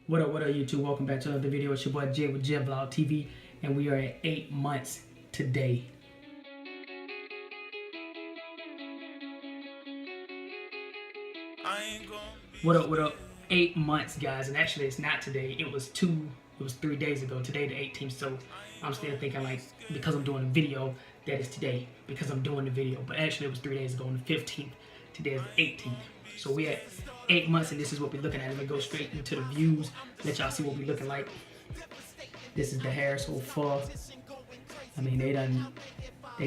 What up, YouTube? Welcome back to another video. It's your boy Jay with Jay Vlog TV, and we are at 8 months today. What up? 8 months, guys, and actually it's not today. It was 3 days ago. Today the 18th, so I'm still thinking like because I'm doing a video that is today because I'm doing the video, but actually it was 3 days ago on the 15th. Today is the 18th. So we at 8 months, and this is what we're looking at. Let me go straight into the views, let y'all see what we're looking like. This is the hair so far. I mean, they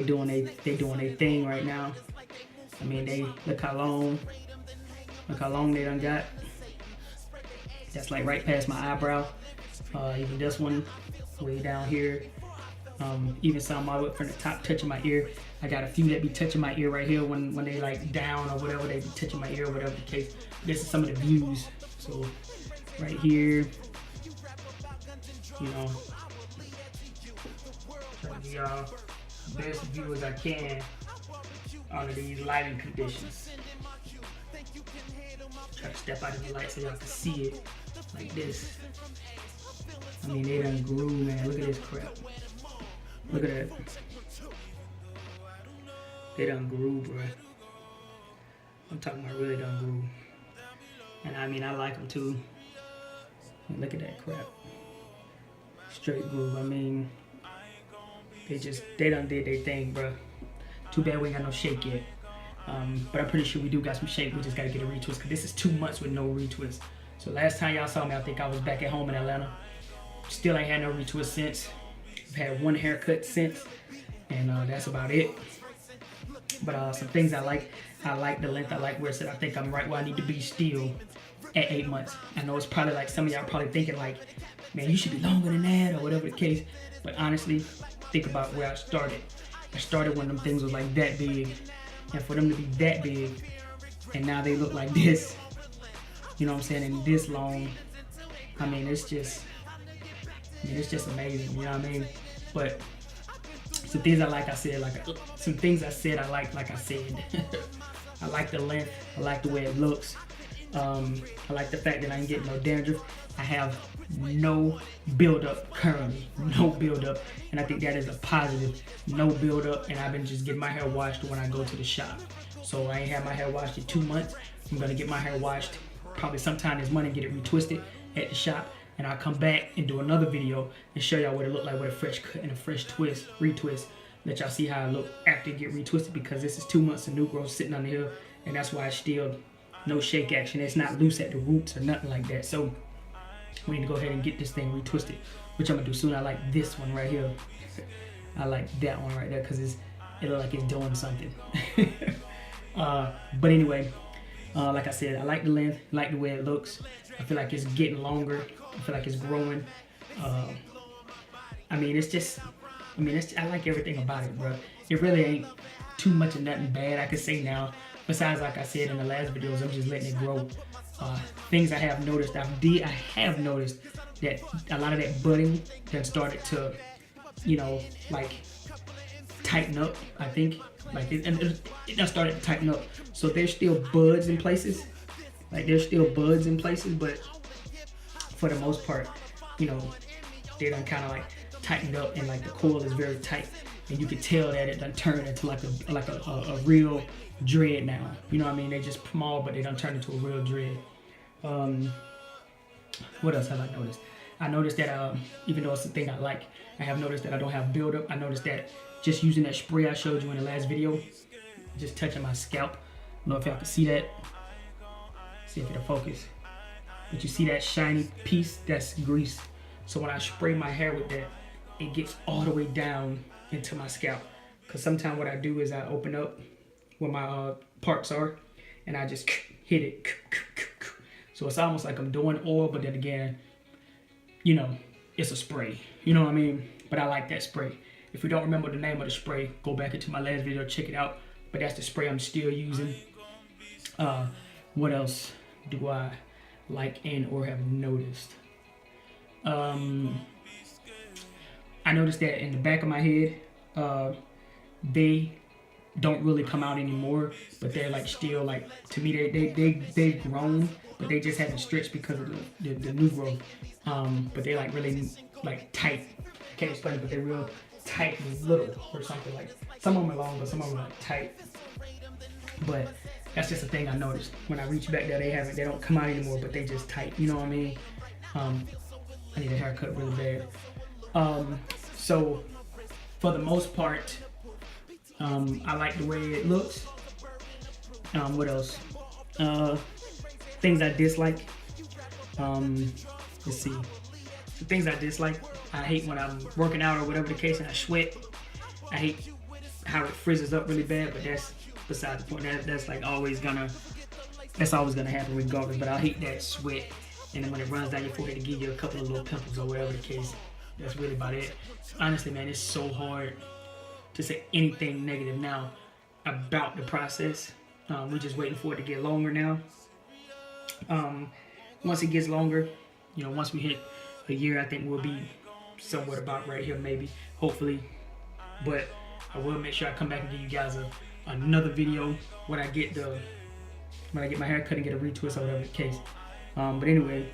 doing their thing right now. I mean, they look how long they done got. That's like right past my eyebrow. Even this one way down here. Even some all the way from the top touching my ear. I got a few that be touching my ear right here when they like down or whatever, they be touching my ear or whatever the case. This is some of the views. So right here, you know, trying to give y'all the best view as I can under these lighting conditions. Try to step out of the light so y'all can see it like this. I mean, they done grew, man. Look at this crap. Look at that. They done grew, bro. I'm talking about really done grew. And I mean, I like them too. Look at that crap. Straight grew. I mean, they done did their thing, bro. Too bad we ain't got no shake yet. But I'm pretty sure we do got some shake. We just gotta get a retwist, because this is 2 months with no retwist. So last time y'all saw me, I think I was back at home in Atlanta. Still ain't had no retwist since. I've had one haircut since, and that's about it. But some things I like the length, I like where it's at. I think I'm right where I need to be still at 8 months. I know it's probably like some of y'all probably thinking like, man, you should be longer than that or whatever the case. But honestly, think about where I started. I started when them things was like that big, and for them to be that big, and now they look like this, you know what I'm saying, and this long. I mean, it's just amazing, you know what I mean? But some things I said, some things I said I like I said. I like the length, I like the way it looks. I like the fact that I ain't getting no dandruff. I have no buildup currently, no buildup, and I think that is a positive. No buildup, and I've been just getting my hair washed when I go to the shop. So I ain't had my hair washed in 2 months. I'm gonna get my hair washed probably sometime this month and get it retwisted at the shop. And I'll come back and do another video and show y'all what it looked like with a fresh cut and a fresh twist, retwist. Let y'all see how it look after it get retwisted, because this is 2 months of new growth sitting on the hill, and that's why it's still no shake action. It's not loose at the roots or nothing like that. So we need to go ahead and get this thing retwisted, which I'm gonna do soon. I like this one right here. I like that one right there because it looks like it's doing something. But anyway, like I said, I like the length, like the way it looks. I feel like it's getting longer. I feel like it's growing. I mean, I like everything about it, bro. It really ain't too much of nothing bad I could say now. Besides, like I said in the last videos, I'm just letting it grow. Things I have noticed, I have noticed that a lot of that budding that started to, you know, like tighten up. I think, like it done started to tighten up. So there's still buds in places. Like there's still buds in places, but for the most part, you know, they done kind of like tightened up, and like the coil is very tight, and you can tell that it done turned into like a real dread now. You know what I mean? They just small, but they done turned into a real dread. What else have I noticed? I noticed that even though it's a thing I like, I have noticed that I don't have buildup. I noticed that just using that spray I showed you in the last video, just touching my scalp. I don't know if y'all can see that. See if it'll focus. But you see that shiny piece? That's grease. So when I spray my hair with that, it gets all the way down into my scalp. Because sometimes what I do is I open up where my parts are, and I just hit it. So it's almost like I'm doing oil, but then again, you know, it's a spray. You know what I mean? But I like that spray. If you don't remember the name of the spray, go back into my last video, check it out. But that's the spray I'm still using. What else do I like and or have noticed? I noticed that in the back of my head, they don't really come out anymore, but they're like still like, to me they've grown, but they just haven't stretched because of the new growth. But they're like really like tight. I can't explain it, but they're real tight and little or something. Like some of them are long, but some of them are like tight. But that's just a thing I noticed. When I reach back there, they don't come out anymore, but they just tight. You know what I mean? I need a haircut really bad. So for the most part, I like the way it looks. What else? Things I dislike. Let's see. The things I dislike. I hate when I'm working out or whatever the case and I sweat. I hate how it frizzes up really bad, but that's besides the point. That's always gonna happen regardless. But I hate that sweat, and then when it runs down your forehead to give you a couple of little pimples or whatever the case. That's really about it. Honestly, man, it's so hard to say anything negative now about the process. We're just waiting for it to get longer now. Once it gets longer, you know, once we hit a year, I think we'll be somewhat about right here, maybe, hopefully. But I will make sure I come back and give you guys another video when I get my hair cut and get a retwist or whatever the case. But anyway,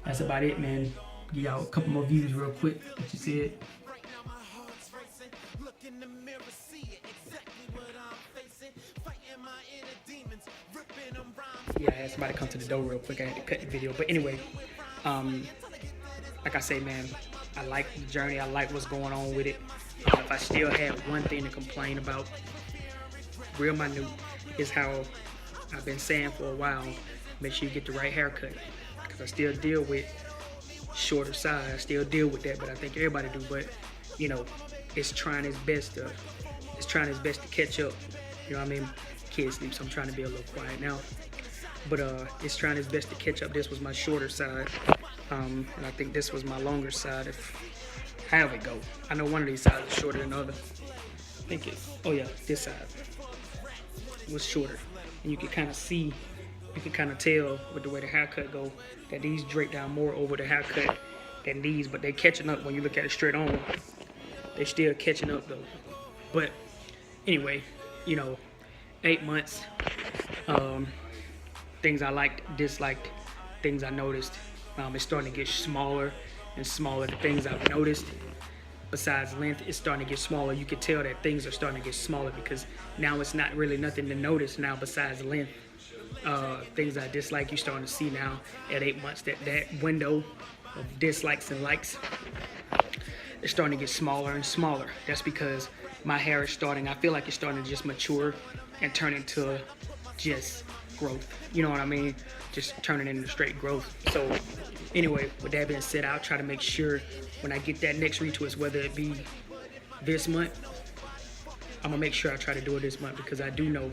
that's about it, man. Give y'all a couple more views real quick. What you see it? Yeah, I had somebody come to the door real quick. I had to cut the video. But anyway, like I say, man, I like the journey. I like what's going on with it. If I still had one thing to complain about, real minute, is how I've been saying for a while, make sure you get the right haircut. Because I still deal with shorter side. I still deal with that, but I think everybody do. But, you know, it's trying its best to catch up. You know what I mean? Kids sleep, so I'm trying to be a little quiet now. But it's trying its best to catch up. This was my shorter side, and I think this was my longer side. However it go. I know one of these sides is shorter than the other. I think it's, oh yeah, this side was shorter. And you can kind of see, you can kind of tell with the way the haircut go, that these drape down more over the haircut than these, but they catching up when you look at it straight on. They're still catching up though. But anyway, you know, 8 months, things I liked, disliked, things I noticed. It's starting to get smaller and smaller. The things I've noticed, besides length, it's starting to get smaller. You can tell that things are starting to get smaller because now it's not really nothing to notice now besides length. Things I dislike, you're starting to see now at 8 months that window of dislikes and likes is starting to get smaller and smaller. That's because my hair is starting, I feel like it's starting to just mature and turn into just growth. You know what I mean? Just turning into straight growth. So anyway, with that being said, I'll try to make sure when I get that next retwist, whether it be this month, I'm gonna make sure I try to do it this month, because I do know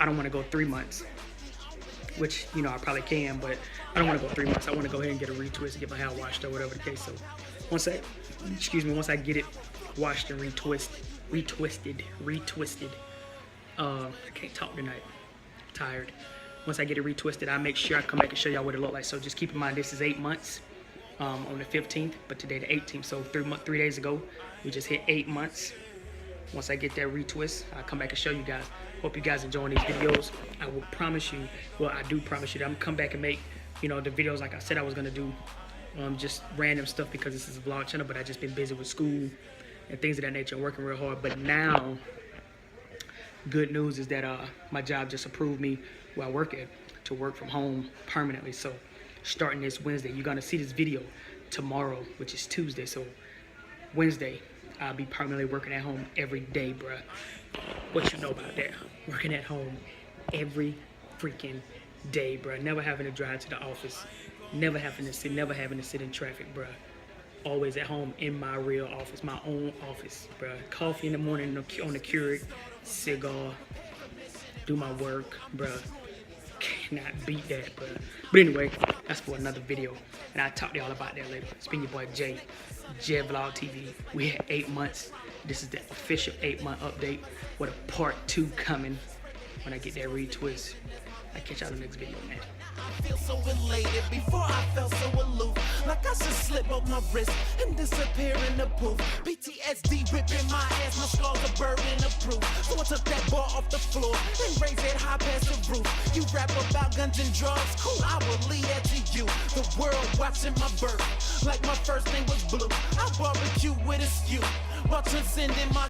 I don't want to go 3 months, which, you know, I probably can, but I don't want to go 3 months. I want to go ahead and get a retwist and get my hair washed or whatever the case. So once I get it washed and retwisted, I can't talk tonight, I'm tired. Once I get it retwisted, I'll make sure I come back and show y'all what it look like. So just keep in mind, this is 8 months on the 15th, but today the 18th. So 3 days ago, we just hit 8 months. Once I get that retwist, I'll come back and show you guys. Hope you guys enjoying these videos. I will promise you, well, I do promise you that I'm gonna come back and make, you know, the videos like I said I was gonna do. Just random stuff because this is a vlog channel, but I just been busy with school and things of that nature and working real hard. But now, good news is that my job just approved me where I work at to work from home permanently. So starting this Wednesday, you're gonna see this video tomorrow, which is Tuesday. So Wednesday, I'll be permanently working at home every day, bruh. What you know about that? Working at home every freaking day, bruh. Never having to drive to the office. Never having to sit in traffic, bruh. Always at home in my real office, my own office, bruh. Coffee in the morning on the Keurig, cigar, do my work, bruh. Cannot beat that, bruh. But anyway, that's for another video, and I'll talk to y'all about that later. It's been your boy Jay, Vlog TV. We had 8 months. This is the official 8-month update with a part 2 coming when I get that retwist. I'll catch y'all in the next video, man. I feel so elated before I felt so aloof, like I should slip broke my wrist and disappear in the booth. PTSD whipping my ass, my scars are burning the proof. So I took that bar off the floor and raised it high past the roof. You rap about guns and drugs, cool, I will leave that to you. The world watching my birth, like my first name was Blue. I barbecue with a skew, while transcending my